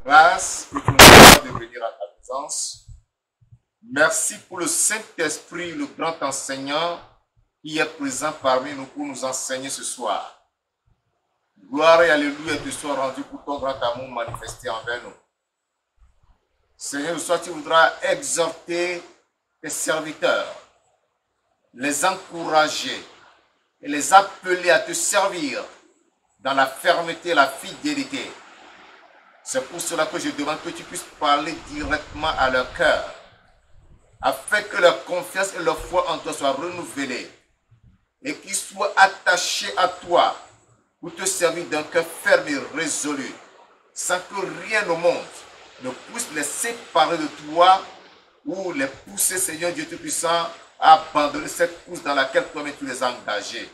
grâce que tu nous donnes de venir à ta présence. Merci pour le Saint-Esprit, le grand enseignant qui est présent parmi nous pour nous enseigner ce soir. Gloire et alléluia te soient rendues pour ton grand amour manifesté envers nous. Seigneur, ce soir tu voudras exhorter tes serviteurs, les encourager et les appeler à te servir dans la fermeté et la fidélité. C'est pour cela que je demande que tu puisses parler directement à leur cœur, afin que leur confiance et leur foi en toi soient renouvelées et qu'ils soient attachés à toi pour te servir d'un cœur ferme et résolu, sans que rien au monde ne puisse les séparer de toi ou les pousser, Seigneur Dieu Tout-Puissant, à abandonner cette course dans laquelle toi-même tu les as engagés.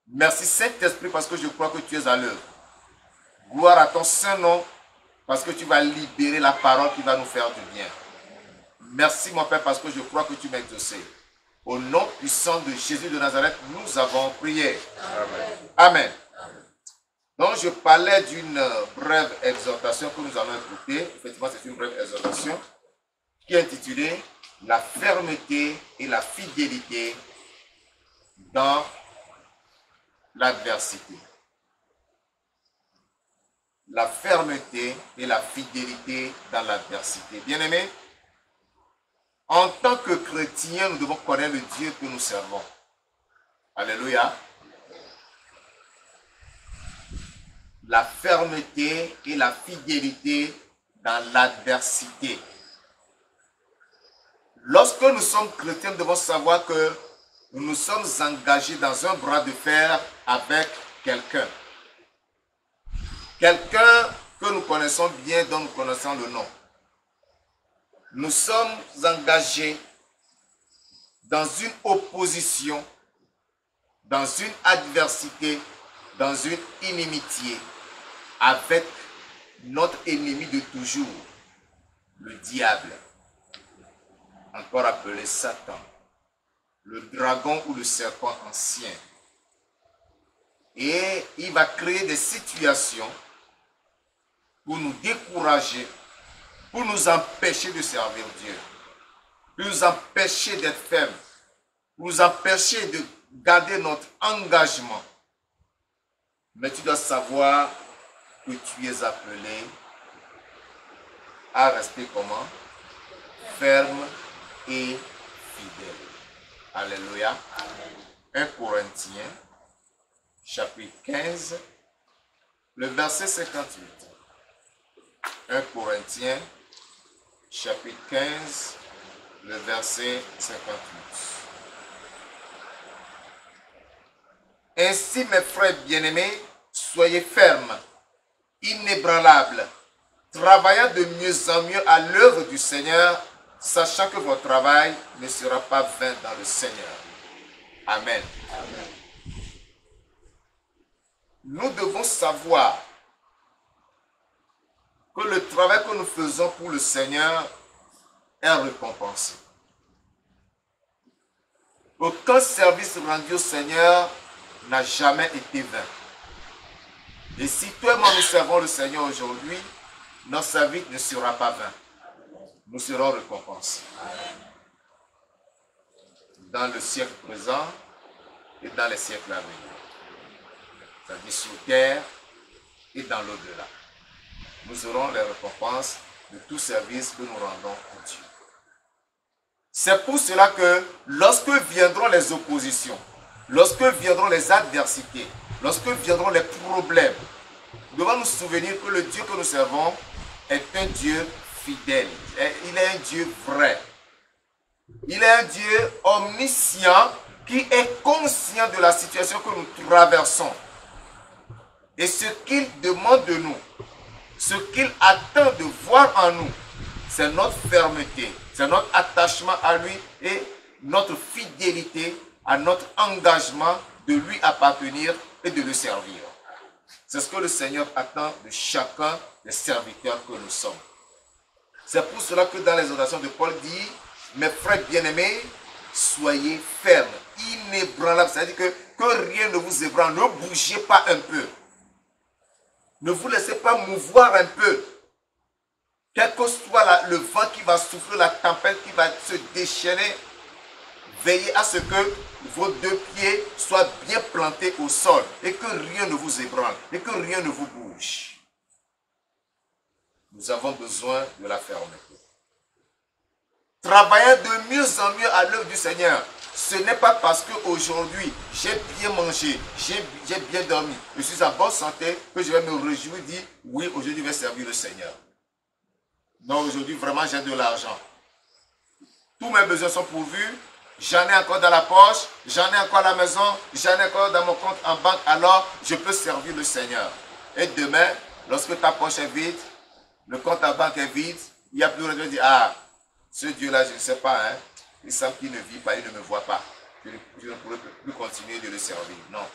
Merci Saint-Esprit parce que je crois que tu es à l'œuvre. Gloire à ton Saint-Nom parce que tu vas libérer la parole qui va nous faire du bien. Merci mon Père parce que je crois que tu m'as exaucé. Au nom puissant de Jésus de Nazareth, nous avons prié. Amen. Amen. Donc je parlais d'une brève exhortation que nous allons écouter. Effectivement, c'est une brève exhortation qui est intitulée « La fermeté et la fidélité dans l'adversité ». La fermeté et la fidélité dans l'adversité. Bien-aimés, en tant que chrétiens, nous devons connaître le Dieu que nous servons. Alléluia. La fermeté et la fidélité dans l'adversité. Lorsque nous sommes chrétiens, nous devons savoir que nous nous sommes engagés dans un bras de fer avec quelqu'un. Quelqu'un que nous connaissons bien, dont nous connaissons le nom. Nous sommes engagés dans une opposition, dans une adversité, dans une inimitié avec notre ennemi de toujours, le diable, encore appelé Satan, le dragon ou le serpent ancien. Et il va créer des situations pour nous décourager, pour nous empêcher de servir Dieu, pour nous empêcher d'être fermes, pour nous empêcher de garder notre engagement. Mais tu dois savoir que tu es appelé à rester comment? Ferme et fidèle. Alléluia. 1 Corinthiens, chapitre 15, le verset 58. 1 Corinthiens, chapitre 15, le verset 58. Ainsi, mes frères bien-aimés, soyez fermes, inébranlables, travaillant de mieux en mieux à l'œuvre du Seigneur, sachant que votre travail ne sera pas vain dans le Seigneur. Amen. Amen. Nous devons savoir que le travail que nous faisons pour le Seigneur est récompensé. Aucun service rendu au Seigneur n'a jamais été vain. Et si toi et moi nous servons le Seigneur aujourd'hui, notre service ne sera pas vain. Nous serons récompensés. Dans le siècle présent et dans les siècles à venir. C'est-à-dire sur terre et dans l'au-delà. Nous aurons les récompenses de tout service que nous rendons à Dieu. C'est pour cela que lorsque viendront les oppositions, lorsque viendront les adversités, lorsque viendront les problèmes, nous devons nous souvenir que le Dieu que nous servons est un Dieu fidèle. Il est un Dieu vrai. Il est un Dieu omniscient qui est conscient de la situation que nous traversons. Et ce qu'il demande de nous, ce qu'il attend de voir en nous, c'est notre fermeté, c'est notre attachement à lui et notre fidélité à notre engagement de lui appartenir et de le servir. C'est ce que le Seigneur attend de chacun des serviteurs que nous sommes. C'est pour cela que dans les orations de Paul dit, mes frères bien-aimés, soyez fermes, inébranlables. C'est-à-dire que rien ne vous ébranle, ne bougez pas un peu. Ne vous laissez pas mouvoir un peu. Quel que soit le vent qui va souffler, la tempête qui va se déchaîner, veillez à ce que vos deux pieds soient bien plantés au sol et que rien ne vous ébranle et que rien ne vous bouge. Nous avons besoin de la fermeté. Travaillez de mieux en mieux à l'œuvre du Seigneur. Ce n'est pas parce qu'aujourd'hui, j'ai bien mangé, j'ai bien dormi, je suis en bonne santé, que je vais me réjouir, dire, oui, aujourd'hui, je vais servir le Seigneur. Non, aujourd'hui, vraiment, j'ai de l'argent. Tous mes besoins sont pourvus. J'en ai encore dans la poche, j'en ai encore à la maison, j'en ai encore dans mon compte en banque, alors je peux servir le Seigneur. Et demain, lorsque ta poche est vide, le compte en banque est vide, il n'y a plus rien de dire, ah, ce Dieu-là, je ne sais pas, hein, il semble qu'il ne vit pas, il ne me voit pas. Je ne pourrai plus continuer de le servir. Non.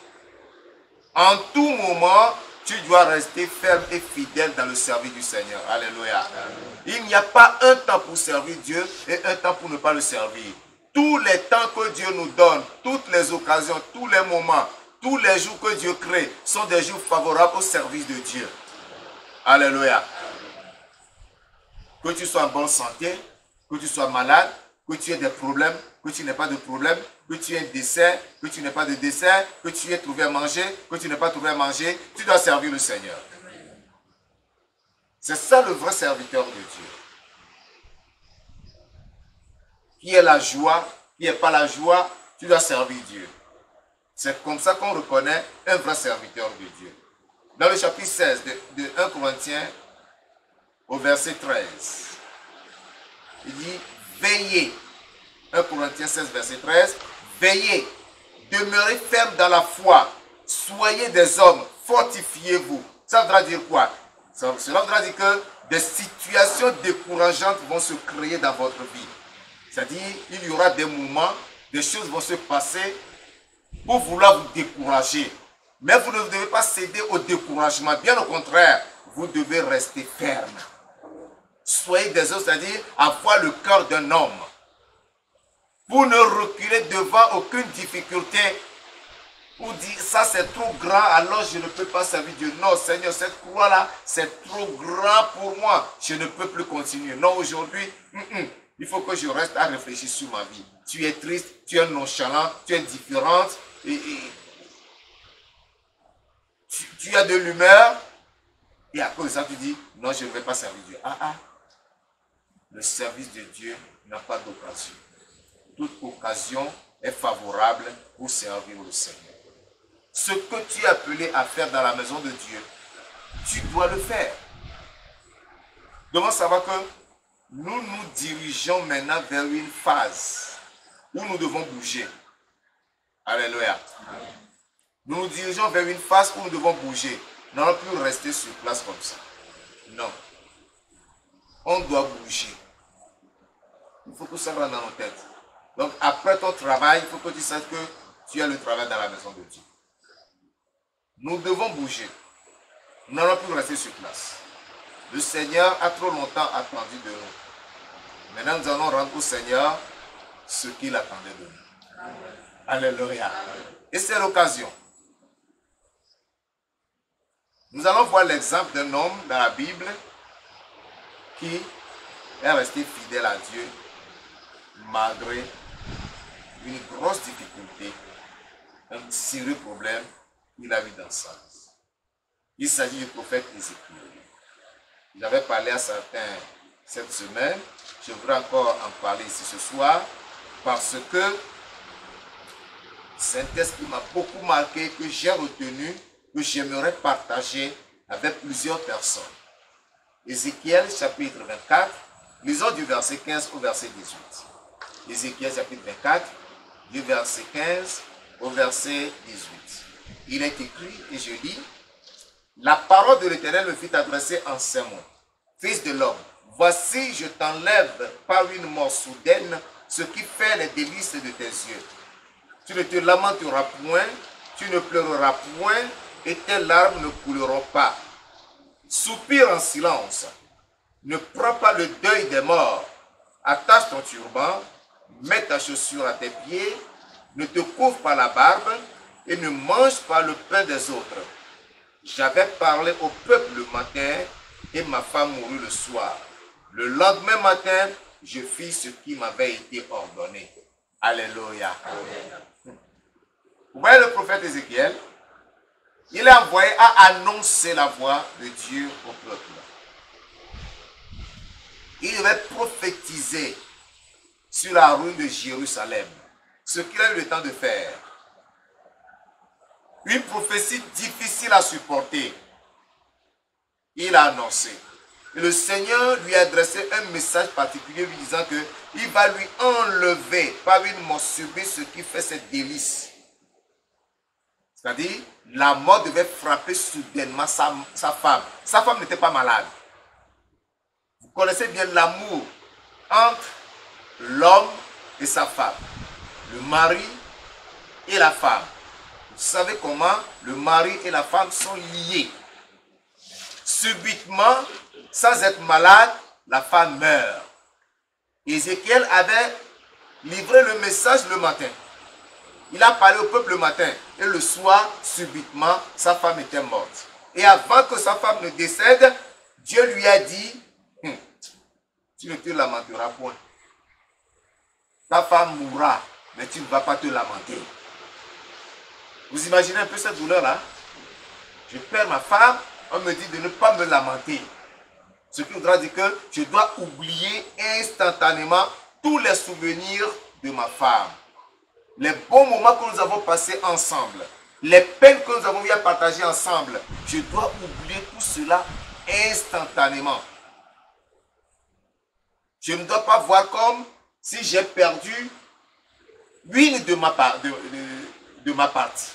En tout moment, tu dois rester ferme et fidèle dans le service du Seigneur. Alléluia. Il n'y a pas un temps pour servir Dieu et un temps pour ne pas le servir. Tous les temps que Dieu nous donne, toutes les occasions, tous les moments, tous les jours que Dieu crée sont des jours favorables au service de Dieu. Alléluia. Que tu sois en bonne santé, que tu sois malade, que tu aies des problèmes, que tu n'aies pas de problème, que tu aies un dessert, que tu n'aies pas de dessert, que tu aies trouvé à manger, que tu n'aies pas trouvé à manger, tu dois servir le Seigneur. C'est ça le vrai serviteur de Dieu. Qui est la joie, qui n'est pas la joie, tu dois servir Dieu. C'est comme ça qu'on reconnaît un vrai serviteur de Dieu. Dans le chapitre 16 de 1 Corinthiens, au verset 13, il dit, veillez. 1 Corinthiens 16, verset 13, veillez, demeurez ferme dans la foi, soyez des hommes, fortifiez-vous. Ça voudra dire quoi? Cela voudra dire que des situations décourageantes vont se créer dans votre vie. C'est-à-dire, il y aura des moments, des choses vont se passer pour vouloir vous décourager. Mais vous ne devez pas céder au découragement. Bien au contraire, vous devez rester ferme. Soyez des hommes, c'est-à-dire avoir le cœur d'un homme. Pour ne reculer devant aucune difficulté. Pour dire ça c'est trop grand, alors je ne peux pas servir Dieu. Non, Seigneur, cette croix-là, c'est trop grand pour moi. Je ne peux plus continuer. Non, aujourd'hui, il faut que je reste à réfléchir sur ma vie. Tu es triste, tu es nonchalant, tu es différente. Tu as de l'humeur. Et à cause de ça, tu dis, non, je ne vais pas servir Dieu. Le service de Dieu n'a pas d'occasion. Toute occasion est favorable pour servir le Seigneur. Ce que tu es appelé à faire dans la maison de Dieu, tu dois le faire. Devons savoir que nous nous dirigeons maintenant vers une phase où nous devons bouger. Alléluia. Nous nous dirigeons vers une phase où nous devons bouger. Nous n'allons plus rester sur place comme ça. Non. On doit bouger. Il faut que ça rentre dans nos têtes. Donc après ton travail, il faut que tu saches que tu as le travail dans la maison de Dieu. Nous devons bouger. Nous n'allons plus rester sur place. Le Seigneur a trop longtemps attendu de nous. Maintenant, nous allons rendre au Seigneur ce qu'il attendait de nous. Alléluia. Et c'est l'occasion. Nous allons voir l'exemple d'un homme dans la Bible qui est resté fidèle à Dieu malgré une grosse difficulté, un sérieux problème qu'il a eu dans sa vie. Il s'agit du prophète Ézéchiel. J'avais parlé à certains cette semaine, je voudrais encore en parler ici ce soir, parce que c'est un texte qui m'a beaucoup marqué, que j'ai retenu, que j'aimerais partager avec plusieurs personnes. Ézéchiel chapitre 24, lisons du verset 15 au verset 18. Ézéchiel chapitre 24, du verset 15 au verset 18. Il est écrit, et je lis, « La parole de l'Éternel me fit adresser en ces mots. Fils de l'homme, voici je t'enlève par une mort soudaine ce qui fait les délices de tes yeux. Tu ne te lamenteras point, tu ne pleureras point, et tes larmes ne couleront pas. Soupire en silence, ne prends pas le deuil des morts, attache ton turban, mets ta chaussure à tes pieds, ne te couvre pas la barbe, et ne mange pas le pain des autres. J'avais parlé au peuple le matin et ma femme mourut le soir. Le lendemain matin, je fis ce qui m'avait été ordonné. Alléluia. Vous voyez le prophète Ézéchiel, il est envoyé à annoncer la voix de Dieu au peuple. Il devait prophétiser sur la ruine de Jérusalem, ce qu'il a eu le temps de faire. Une prophétie difficile à supporter. Il a annoncé. Et le Seigneur lui a adressé un message particulier lui disant qu'il va lui enlever par une mort subite ce qui fait ses délices. C'est-à-dire, la mort devait frapper soudainement sa femme. Sa femme n'était pas malade. Vous connaissez bien l'amour entre l'homme et sa femme. Le mari et la femme. Vous savez comment le mari et la femme sont liés. Subitement, sans être malade, la femme meurt. Ézéchiel avait livré le message le matin. Il a parlé au peuple le matin. Et le soir, subitement, sa femme était morte. Et avant que sa femme ne décède, Dieu lui a dit, tu ne te lamenteras point. Ta femme mourra, mais tu ne vas pas te lamenter. Vous imaginez un peu cette douleur-là? Je perds ma femme, on me dit de ne pas me lamenter. Ce qui voudra dire que je dois oublier instantanément tous les souvenirs de ma femme. Les bons moments que nous avons passés ensemble, les peines que nous avons eu à partager ensemble, je dois oublier tout cela instantanément. Je ne dois pas voir comme si j'ai perdu une de ma partie.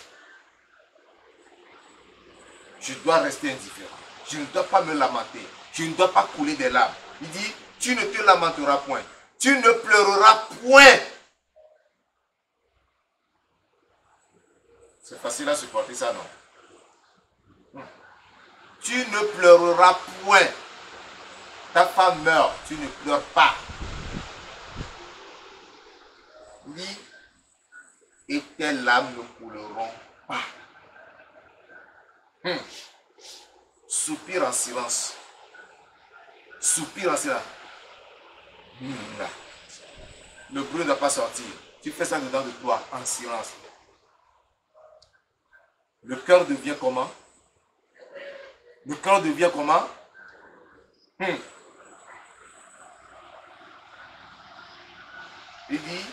Je dois rester indifférent. Je ne dois pas me lamenter. Je ne dois pas couler des larmes. Il dit, tu ne te lamenteras point. Tu ne pleureras point. C'est facile à supporter ça, non? Tu ne pleureras point. Ta femme meurt, tu ne pleures pas. Ni et tes larmes ne couleront pas. Soupire en silence. Soupire en silence. Le bruit ne doit pas sortir. Tu fais ça dedans de toi, en silence. Le cœur devient comment? Le cœur devient comment? Il dit,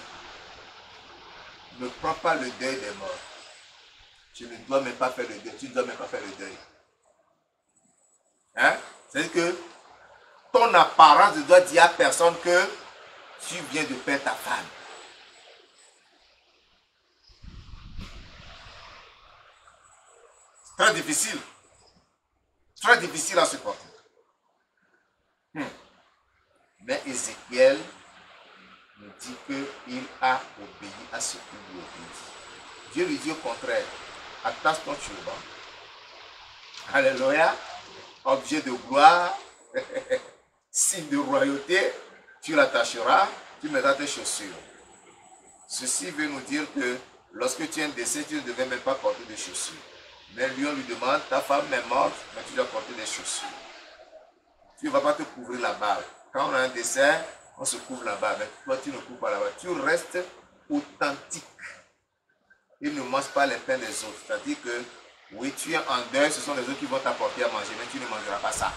ne prends pas le deuil des morts. Tu ne dois même pas faire le deuil. Tu ne dois même pas faire le deuil. Hein? C'est-à-dire que ton apparence ne doit dire à personne que tu viens de perdre ta femme. C'est très difficile. Très difficile à supporter. Mais Ézéchiel nous dit qu'il a obéi à ce qu'il lui obéit. Dieu lui dit au contraire, attache ton turban. Alléluia. Objet de gloire, signe de royauté, tu l'attacheras, tu mettras tes chaussures. Ceci veut nous dire que lorsque tu es un décès, tu ne devais même pas porter de chaussures. Mais lui, on lui demande, ta femme est morte, mais tu dois porter des chaussures. Tu ne vas pas te couvrir la barbe. Quand on a un décès, on se couvre la barbe. Mais toi, tu ne couvres pas la barbe. Tu restes authentique. Il ne mange pas les pains des autres. C'est-à-dire que, oui, tu es en deuil, ce sont les autres qui vont t'apporter à manger, mais tu ne mangeras pas ça.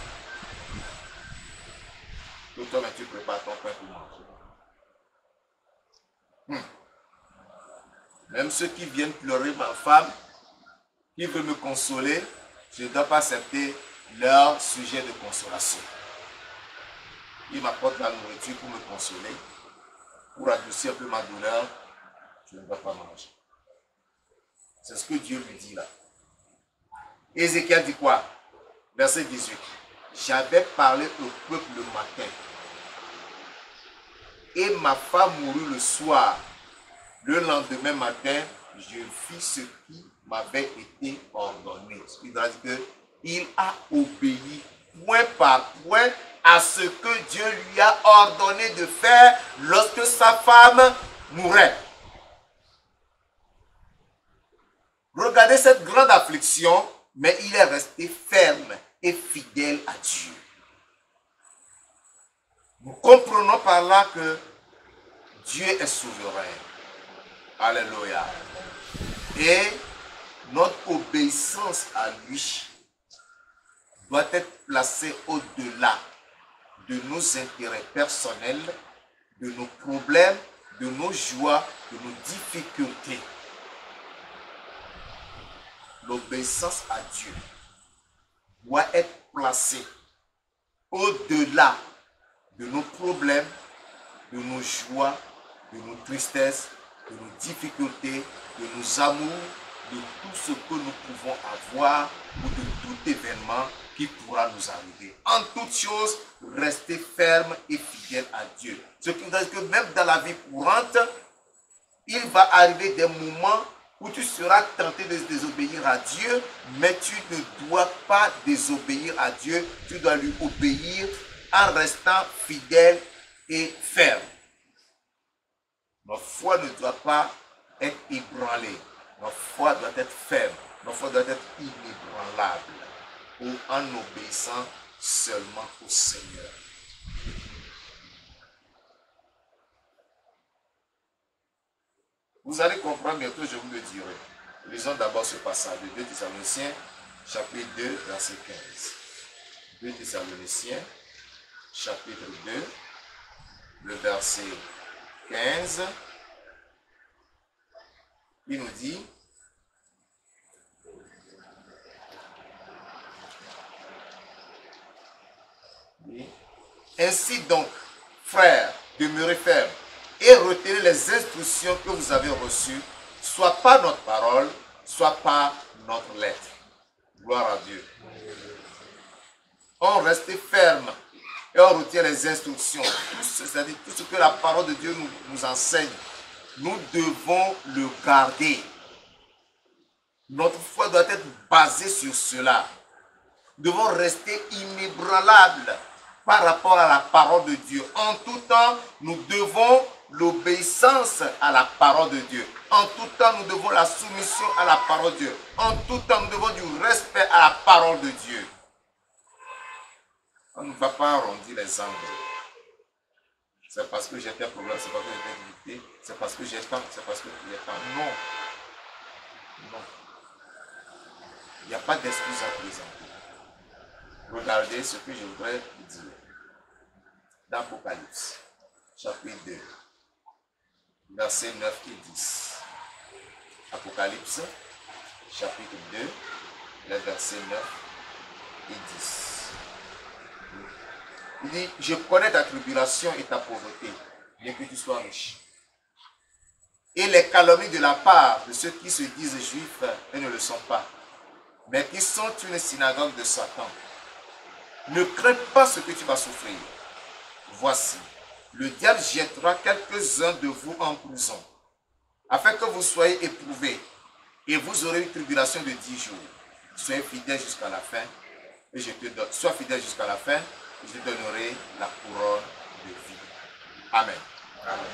Toi, mais tu prépares ton pain pour manger. Même ceux qui viennent pleurer ma femme, qui veulent me consoler, je ne dois pas accepter leur sujet de consolation. Ils m'apportent la nourriture pour me consoler, pour adoucir un peu ma douleur, je ne dois pas manger. C'est ce que Dieu lui dit là. Ézéchiel dit quoi? Verset 18. J'avais parlé au peuple le matin. Et ma femme mourut le soir. Le lendemain matin, je fis ce qui m'avait été ordonné. Ce qui veut dire qu'il a obéi point par point à ce que Dieu lui a ordonné de faire lorsque sa femme mourait. Regardez cette grande affliction mais il est resté ferme et fidèle à Dieu. Nous comprenons par là que Dieu est souverain. Alléluia. Et notre obéissance à lui doit être placée au-delà de nos intérêts personnels, de nos problèmes, de nos joies, de nos difficultés. L'obéissance à Dieu doit être placée au-delà de nos problèmes, de nos joies, de nos tristesses, de nos difficultés, de nos amours, de tout ce que nous pouvons avoir ou de tout événement qui pourra nous arriver. En toute chose, restez ferme et fidèle à Dieu. Ce qui veut dire que même dans la vie courante, il va arriver des moments où tu seras tenté de désobéir à Dieu, mais tu ne dois pas désobéir à Dieu, tu dois lui obéir en restant fidèle et ferme. Notre foi ne doit pas être ébranlée, notre foi doit être ferme, notre foi doit être inébranlable, ou en obéissant seulement au Seigneur. Vous allez comprendre bientôt, je vous le dirai. Lisons d'abord ce passage de 2 Thessaloniciens, chapitre 2, verset 15. 2 Thessaloniciens, chapitre 2, le verset 15. Il nous dit, ainsi donc, frères, demeurez fermes et retenez les instructions que vous avez reçues, soit par notre parole, soit par notre lettre. Gloire à Dieu. On reste ferme et on retient les instructions. C'est-à-dire tout ce que la parole de Dieu nous enseigne. Nous devons le garder. Notre foi doit être basée sur cela. Nous devons rester inébranlables par rapport à la parole de Dieu. En tout temps, nous devons l'obéissance à la parole de Dieu. En tout temps, nous devons la soumission à la parole de Dieu. En tout temps, nous devons du respect à la parole de Dieu. On ne va pas arrondir les angles. C'est parce que j'ai un problème, c'est parce que j'ai une difficulté, c'est parce que j'ai tant, c'est parce que j'ai tant. Non. Non. Il n'y a pas d'excuse à présenter. Regardez ce que je voudrais vous dire. Dans Apocalypse, chapitre 2, versets 9 et 10. Apocalypse, chapitre 2, les versets 9 et 10. Il dit, je connais ta tribulation et ta pauvreté, bien que tu sois riche. Et les calomnies de la part de ceux qui se disent juifs et ne le sont pas, mais qui sont une synagogue de Satan. Ne crains pas ce que tu vas souffrir. Voici, le diable jettera quelques-uns de vous en prison, afin que vous soyez éprouvés, et vous aurez une tribulation de 10 jours. Soyez fidèles jusqu'à la fin, et je te donne. Sois fidèle jusqu'à la fin, et je te donnerai la couronne de vie. Amen. Amen.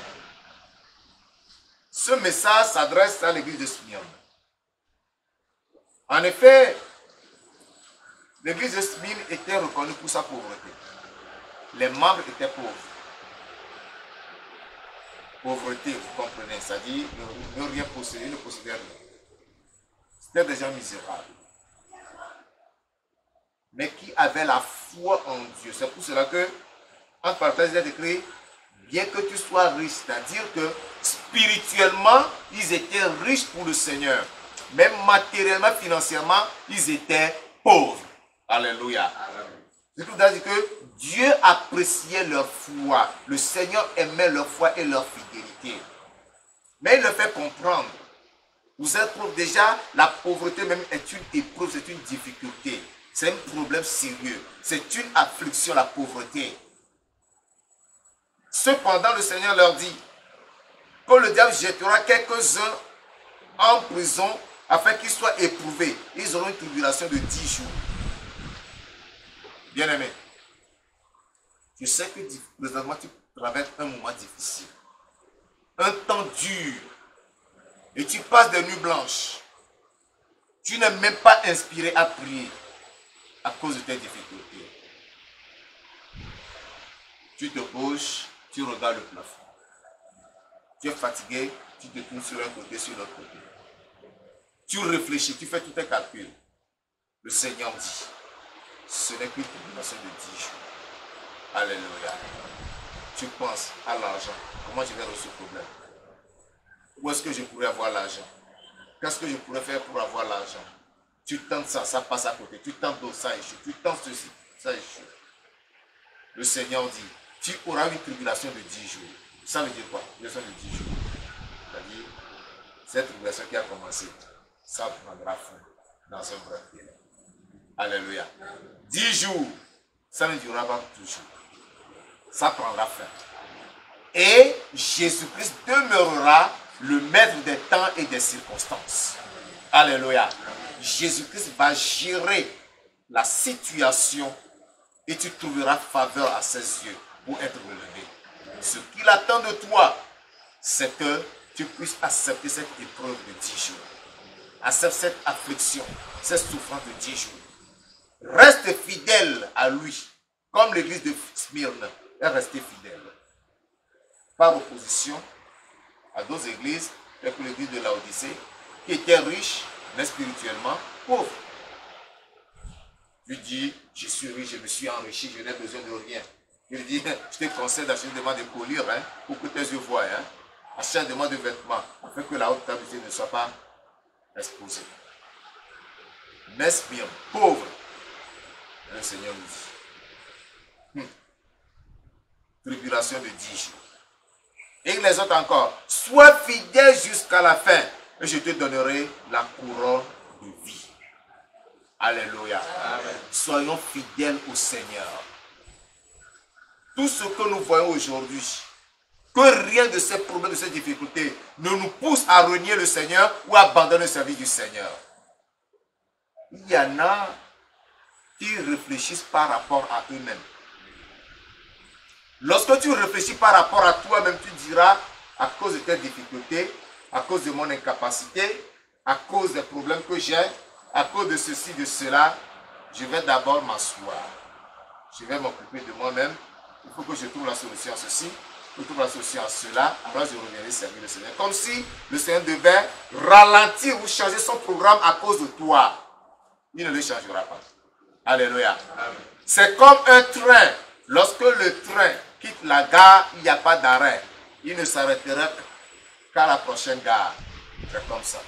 Ce message s'adresse à l'église de Smyrne. En effet, l'église de Smyrne était reconnue pour sa pauvreté. Les membres étaient pauvres. Pauvreté, vous comprenez, c'est-à-dire ne rien posséder, ne posséder rien. C'était des gens misérables. Mais qui avaient la foi en Dieu. C'est pour cela que, entre parenthèses, il est écrit, bien que tu sois riche, c'est-à-dire que spirituellement, ils étaient riches pour le Seigneur. Même matériellement, financièrement, ils étaient pauvres. Alléluia. C'est tout dire que Dieu appréciait leur foi. Le Seigneur aimait leur foi et leur fidélité. Mais il le fait comprendre. Vous êtes pauvres. Déjà, la pauvreté même est une épreuve, c'est une difficulté. C'est un problème sérieux. C'est une affliction, la pauvreté. Cependant, le Seigneur leur dit que le diable jettera quelques-uns en prison afin qu'ils soient éprouvés. Ils auront une tribulation de 10 jours. Bien-aimé, je sais que présentement tu traverses un moment difficile. Un temps dur. Et tu passes des nuits blanches. Tu n'es même pas inspiré à prier à cause de tes difficultés. Tu te couches, tu regardes le plafond. Tu es fatigué, tu te tournes sur un côté, sur l'autre côté. Tu réfléchis, tu fais tous tes calculs. Le Seigneur dit, ce n'est qu'une tribulation de 10 jours. Alléluia. Tu penses à l'argent. Comment je vais résoudre ce problème? Où est-ce que je pourrais avoir l'argent? Qu'est-ce que je pourrais faire pour avoir l'argent? Tu tentes ça, ça passe à côté. Tu tentes d'autres, ça échoue. Tu tentes ceci, ça échoue. Le Seigneur dit, tu auras une tribulation de 10 jours. Ça veut dire quoi? Tribulation de 10 jours. C'est-à-dire, cette tribulation qui a commencé, ça prendra fin dans un bref délai. Alléluia. 10 jours, ça ne durera pas toujours. Ça prendra fin. Et Jésus-Christ demeurera le maître des temps et des circonstances. Alléluia. Jésus-Christ va gérer la situation et tu trouveras faveur à ses yeux pour être relevé. Ce qu'il attend de toi, c'est que tu puisses accepter cette épreuve de 10 jours. Accepte cette affliction, cette souffrance de 10 jours. Reste fidèle à lui, comme l'église de Smyrne est restée fidèle. Par opposition à d'autres églises, telles que l'église de Laodicée, qui était riche, mais spirituellement pauvre. Tu dis, je suis riche, je me suis enrichi, je n'ai besoin de rien. Je lui dis, je te conseille d'acheter des vêtements de collier, pour que tes yeux voient. Achète des de vêtements, afin que la haute qualité ne soit pas exposée. Mais Smyrne, pauvre, le Seigneur nous dit, tribulation de 10 jours. Et les autres encore, sois fidèle jusqu'à la fin, et je te donnerai la couronne de vie. Alléluia. Amen. Soyons fidèles au Seigneur. Tout ce que nous voyons aujourd'hui, que rien de ces problèmes, de ces difficultés ne nous pousse à renier le Seigneur ou à abandonner le service du Seigneur. Il y en a qui réfléchissent par rapport à eux-mêmes. Lorsque tu réfléchis par rapport à toi-même, tu diras, à cause de tes difficultés, à cause de mon incapacité, à cause des problèmes que j'ai, à cause de ceci, de cela, je vais d'abord m'asseoir. Je vais m'occuper de moi-même. Il faut que je trouve la solution à ceci, je trouve la solution à cela, alors je reviendrai servir le Seigneur. Comme si le Seigneur devait ralentir ou changer son programme à cause de toi. Il ne le changera pas. Alléluia. C'est comme un train. Lorsque le train quitte la gare, il n'y a pas d'arrêt. Il ne s'arrêtera qu'à la prochaine gare. C'est comme ça.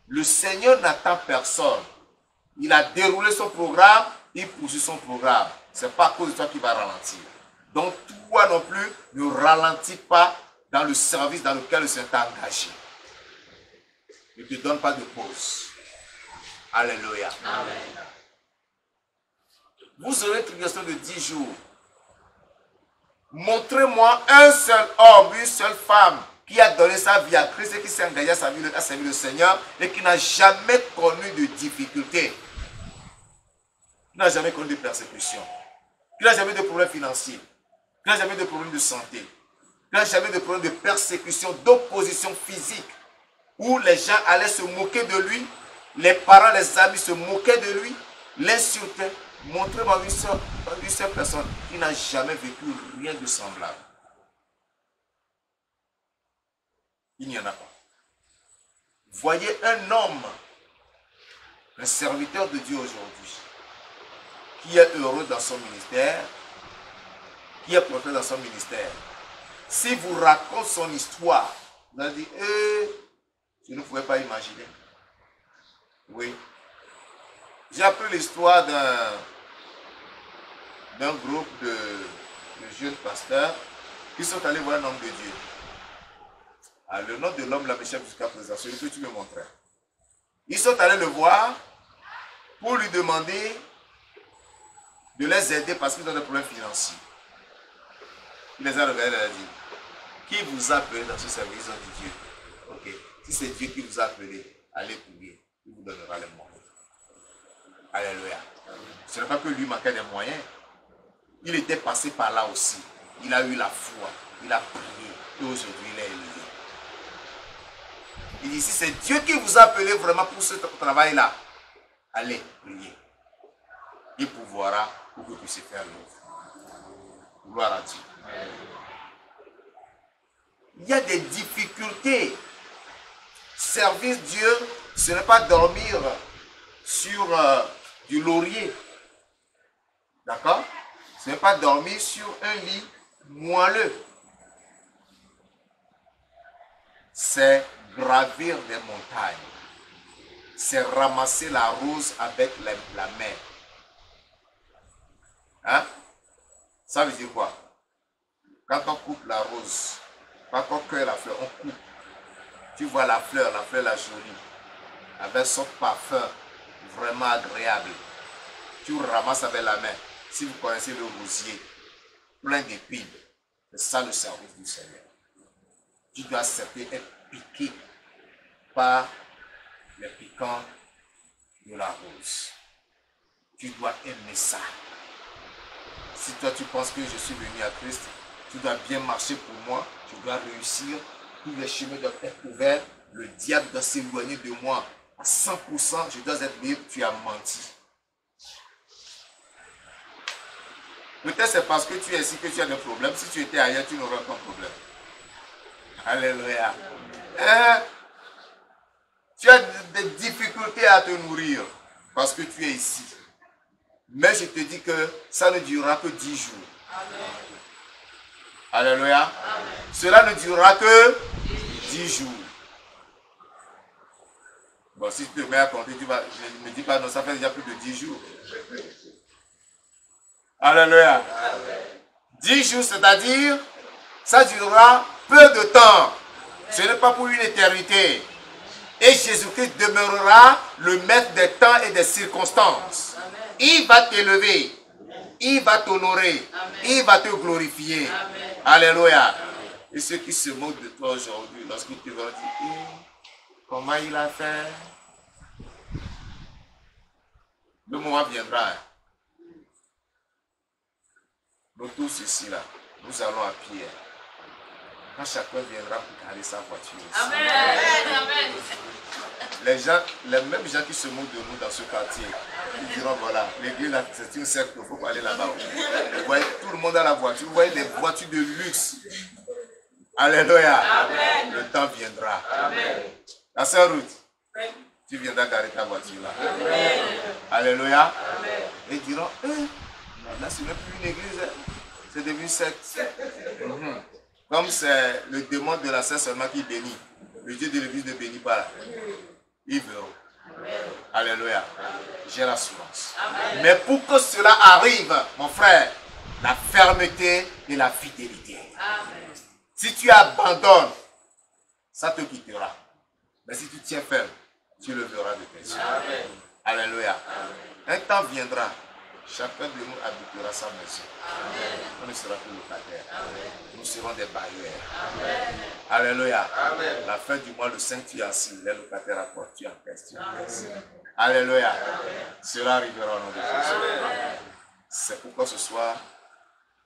Le Seigneur n'attend personne. Il a déroulé son programme, il poursuit son programme. Ce n'est pas à cause de toi qu'il va ralentir. Donc toi non plus, ne ralentis pas dans le service dans lequel le Seigneur t'a engagé. Ne te donne pas de pause. Alléluia. Amen. Vous aurez une tribulation de 10 jours. Montrez-moi un seul homme, une seule femme qui a donné sa vie à Christ et qui s'est engagé à servir le Seigneur et qui n'a jamais connu de difficultés, qui n'a jamais connu de persécution, qui n'a jamais de problème financier, qui n'a jamais de problème de santé, qui n'a jamais de problème de persécution, d'opposition physique, où les gens allaient se moquer de lui, les parents, les amis se moquaient de lui, l'insultaient. Montrez-moi une seule personne qui n'a jamais vécu rien de semblable. Il n'y en a pas. Voyez un homme, un serviteur de Dieu aujourd'hui, qui est heureux dans son ministère, qui est prospère dans son ministère. Si vous racontez son histoire, vous allez dire, je ne pouvais pas imaginer. Oui. J'ai appris l'histoire d'un groupe de jeunes pasteurs qui sont allés voir un homme de Dieu. Alors, le nom de l'homme là m'échappe jusqu'à présent, celui que tu me montrais. Ils sont allés le voir pour lui demander de les aider parce qu'ils ont des problèmes financiers. Il les a regardés et a dit, qui vous a appelé dans ce service? Ils ont dit Dieu. Ok, si c'est Dieu qui vous a appelé, allez prier, il vous donnera les moyens. Alléluia. Ce n'est pas que lui manquait des moyens. Il était passé par là aussi. Il a eu la foi. Il a prié. Et aujourd'hui, il est élevé. Il dit, si c'est Dieu qui vous a appelé vraiment pour ce travail-là, Allez, priez. Il pourvoira pour que vous puissiez faire l'œuvre. Gloire à Dieu. Il y a des difficultés. Servir Dieu, ce n'est pas dormir sur du laurier. D'accord? Ce n'est pas dormir sur un lit moelleux. C'est gravir des montagnes. C'est ramasser la rose avec la main. Hein? Ça veut dire quoi? Quand on coupe la rose, quand on cueille la fleur, on coupe. Tu vois la fleur la jolie, avec son parfum vraiment agréable. Tu ramasses avec la main. Si vous connaissez le rosier, plein d'épines, c'est ça le service du Seigneur. Tu dois accepter être piqué par les piquants de la rose. Tu dois aimer ça. Si toi tu penses que je suis venu à Christ, tu dois bien marcher pour moi, tu dois réussir, tous les chemins doivent être ouverts, le diable doit s'éloigner de moi à 100%, je dois être libre, tu as menti. Peut-être c'est parce que tu es ici que tu as des problèmes, si tu étais ailleurs, tu n'aurais pas de problème. Alléluia. Tu as des difficultés à te nourrir parce que tu es ici. Mais je te dis que ça ne durera que 10 jours. Amen. Alléluia. Amen. Cela ne durera que 10 jours. Bon, si tu te mets à compter, tu vas, je ne me dis pas, non, ça fait déjà plus de 10 jours. Alléluia. Amen. 10 jours, c'est-à-dire, ça durera peu de temps. Ce n'est pas pour une éternité. Et Jésus-Christ demeurera le maître des temps et des circonstances. Amen. Il va t'élever. Il va t'honorer. Il va te glorifier. Amen. Alléluia. Amen. Et ceux qui se moquent de toi aujourd'hui, lorsqu'ils te vont dire, comment il a fait? Le moment viendra. Nous tous ici, là, nous allons à pied. Quand chacun viendra pour garder sa voiture. Amen. Amen. Les mêmes gens qui se moquent de nous dans ce quartier, ils diront voilà, l'église là, c'est une secte, il faut aller là-bas. Vous voyez, tout le monde a la voiture, vous voyez des voitures de luxe. Alléluia. Amen. Le temps viendra. Amen. La sœur Ruth, tu viendras garder ta voiture là. Amen. Alléluia. Amen. Et ils diront, là ce n'est plus une église, c'est devenu une secte. Comme c'est le démon de la sœur seulement qui bénit. Le Dieu de l'église ne bénit pas là. Ils verront. Alléluia. J'ai l'assurance. Mais pour que cela arrive, mon frère, la fermeté et la fidélité. Amen. Si tu abandonnes, ça te quittera. Mais si tu tiens ferme, tu le verras de tes yeux. Alléluia. Un temps viendra. Chacun de nous habitera sa maison. Amen. On ne sera plus locataires. Nous serons des bailleurs. Amen. Alléluia. Amen. La fin du mois, le 5, tu es assis. Les locataires apportent, tu encaisses. Alléluia. Amen. Cela arrivera au nom de Jésus. C'est pourquoi ce soir,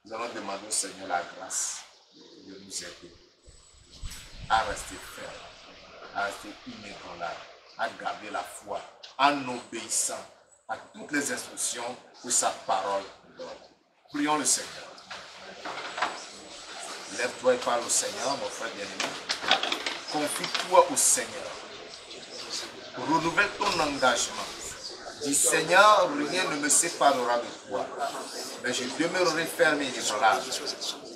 nous allons demander au Seigneur la grâce de nous aider à rester fermes, à rester inébranlables, à garder la foi, en obéissant à toutes les instructions que sa parole donne. Prions le Seigneur. Lève-toi et parle au Seigneur, mon frère bien-aimé. Confie-toi au Seigneur. Renouvelle ton engagement. Dis Seigneur, rien ne me séparera de toi. Mais je demeurerai ferme et inébranlable.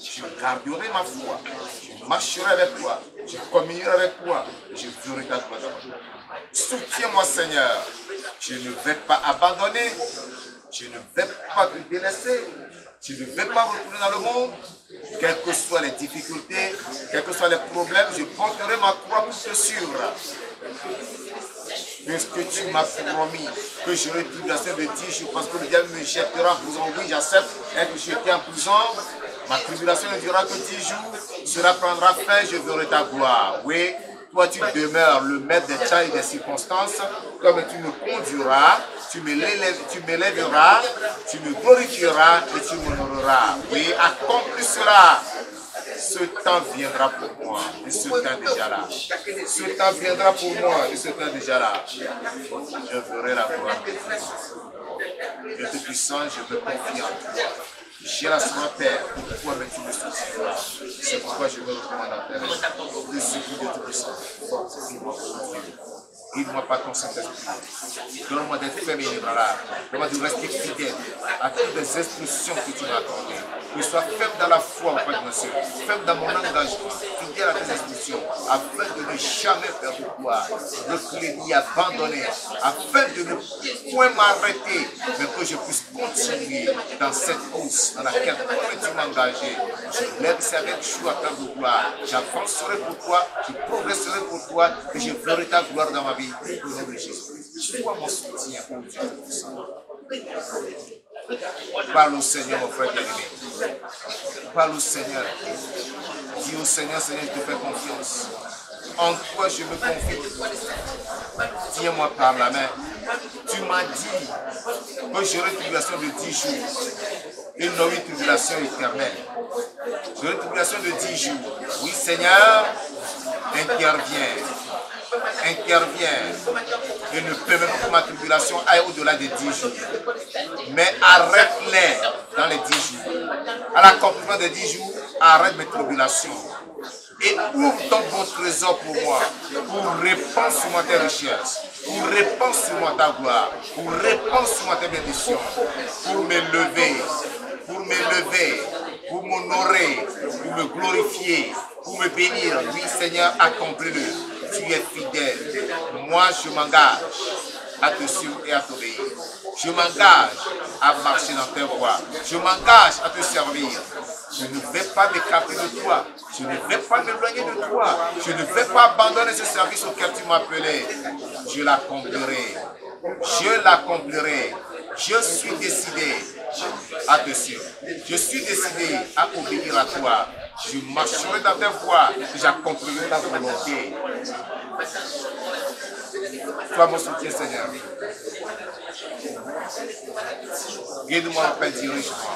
Je garderai ma foi. Je marcherai avec toi. Je communierai avec toi. Je ferai ta gloire. Soutiens-moi, Seigneur. Je ne vais pas abandonner. Je ne vais pas te délaisser. Je ne vais pas retourner dans le monde. Quelles que soient les difficultés, quels que soient les problèmes, je porterai ma croix pour te suivre. Puisque tu m'as promis que j'aurai une tribulation de 10 jours, parce que le diable me jettera en prison. Oui, j'accepte être jeté en prison. Ma tribulation ne durera que 10 jours. Cela prendra fin, je verrai ta gloire. Oui. Toi, tu demeures le maître des temps et des circonstances, comme tu me conduiras, tu m'élèveras, tu me glorifieras et tu m'honoreras. Oui, accomplis cela. Ce temps viendra pour moi, et ce temps est déjà là. Ce temps viendra pour moi, et ce temps est déjà là. Je ferai la gloire de Dieu. Dieu Tout-Puissant, je me confie en toi. J'ai la foi, Père, pourquoi mais tu me soutiendras. C'est pourquoi je me recommande à Père. Je supplie Dieu Tout-Puissant, fortifie-moi pour Dieu. Guide-moi par ton Saint-Esprit. Donne-moi d'être ferme et inébranlable. Donne-moi de rester fidèle à toutes les instructions que tu m'as accordées. Que je sois ferme dans la foi auprès de mon Dieu, ferme dans mon engagement, fidèle à tes instructions, afin de ne jamais perdre de gloire, reculer ni abandonner, afin de ne point m'arrêter, mais que je puisse continuer dans cette course dans laquelle tu m'as engagé. Je lève avec joie à ta gloire. J'avancerai pour toi, je progresserai pour toi et je verrai ta gloire dans ma vie. Au nom de Jésus. Sois mon soutien, mon Dieu. Parle au Seigneur, mon frère bien-aimé. Parle au Seigneur. Dis au Seigneur, Seigneur, je te fais confiance. En toi, je me confie. Tiens-moi par la main. Tu m'as dit que j'aurai une tribulation de 10 jours. Et non une tribulation éternelle. J'aurai une tribulation de 10 jours. Oui, Seigneur, interviens. Interviens et ne permets pas que ma tribulation aille au-delà des 10 jours. Mais arrête-les dans les 10 jours. À l'accomplissement des 10 jours, arrête mes tribulations. Et ouvre ton bon trésor pour moi, pour répandre sur moi tes richesses, pour répandre sur moi ta gloire, pour répandre sur moi tes bénédictions, pour m'élever, pour m'honorer, pour me glorifier, pour me bénir. Oui, Seigneur, accomplis-le. Tu es fidèle. Moi, je m'engage à te suivre et à t'obéir. Je m'engage à marcher dans tes voies. Je m'engage à te servir. Je ne vais pas m'écarter de toi. Je ne vais pas m'éloigner de toi. Je ne vais pas abandonner ce service auquel tu m'as appelé. Je l'accomplirai. Je l'accomplirai. Je suis décidé à te suivre. Je suis décidé à obéir à toi. Je marcherai dans tes voies et j'accomplirai ta volonté. Toi, mon soutien, Seigneur. Guide-moi, Père, dirige-moi.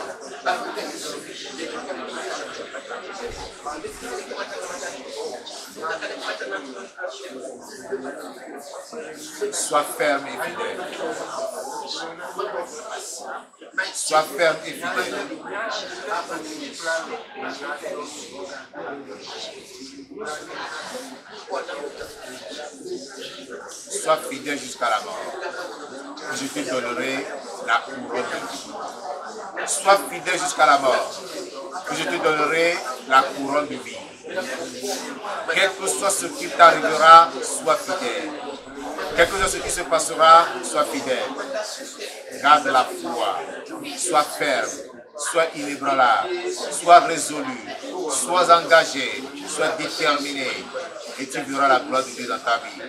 Sois ferme et fidèle. Sois ferme et fidèle. Sois fidèle jusqu'à la mort. Je te donnerai la couronne de vie. Sois fidèle jusqu'à la mort. Je te donnerai la couronne de vie. Quel que soit ce qui t'arrivera, sois fidèle. Quel que soit ce qui se passera, sois fidèle. Garde la foi. Sois ferme. Sois inébranlable. Sois résolu. Sois engagé. Sois déterminé. Et tu verras la gloire de Dieu dans ta vie.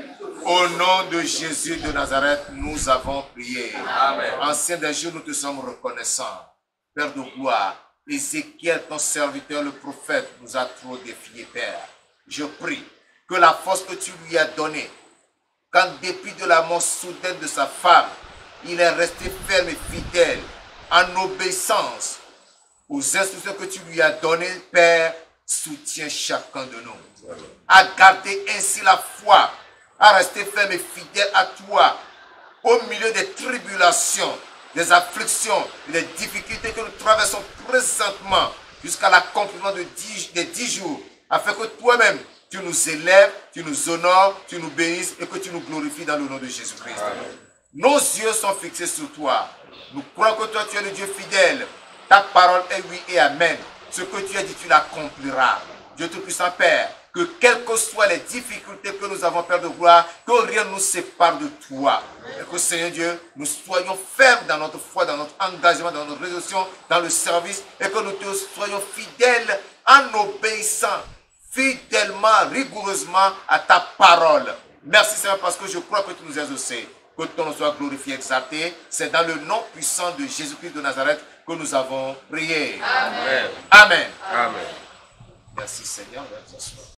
Au nom de Jésus de Nazareth, nous avons prié. Amen. Ancien des jours, nous te sommes reconnaissants. Père de gloire, Ézéchiel, ton serviteur, le prophète, nous a trop défiés, Père. Je prie que la force que tu lui as donnée, qu'en dépit de la mort soudaine de sa femme, il est resté ferme et fidèle, en obéissance aux instructions que tu lui as données, Père, soutiens chacun de nous. À garder ainsi la foi, à rester ferme et fidèle à toi, au milieu des tribulations, des afflictions, des difficultés que nous traversons présentement, jusqu'à l'accomplissement des 10 jours, afin que toi-même, tu nous élèves, tu nous honores, tu nous bénisses et que tu nous glorifies dans le nom de Jésus-Christ. Nos yeux sont fixés sur toi. Nous croyons que toi, tu es le Dieu fidèle. Ta parole est oui et amen. Ce que tu as dit, tu l'accompliras. Dieu Tout-Puissant, Père, que quelles que soient les difficultés que nous avons, Père de gloire, que rien ne nous sépare de toi. Et que, Seigneur Dieu, nous soyons fermes dans notre foi, dans notre engagement, dans notre résolution, dans le service, et que nous te soyons fidèles en obéissant fidèlement, rigoureusement à ta parole. Merci, Seigneur, parce que je crois que tu nous as exaucés. Que ton nom soit glorifié, exalté. C'est dans le nom puissant de Jésus-Christ de Nazareth que nous avons prié. Amen. Amen. Amen. Merci, Seigneur.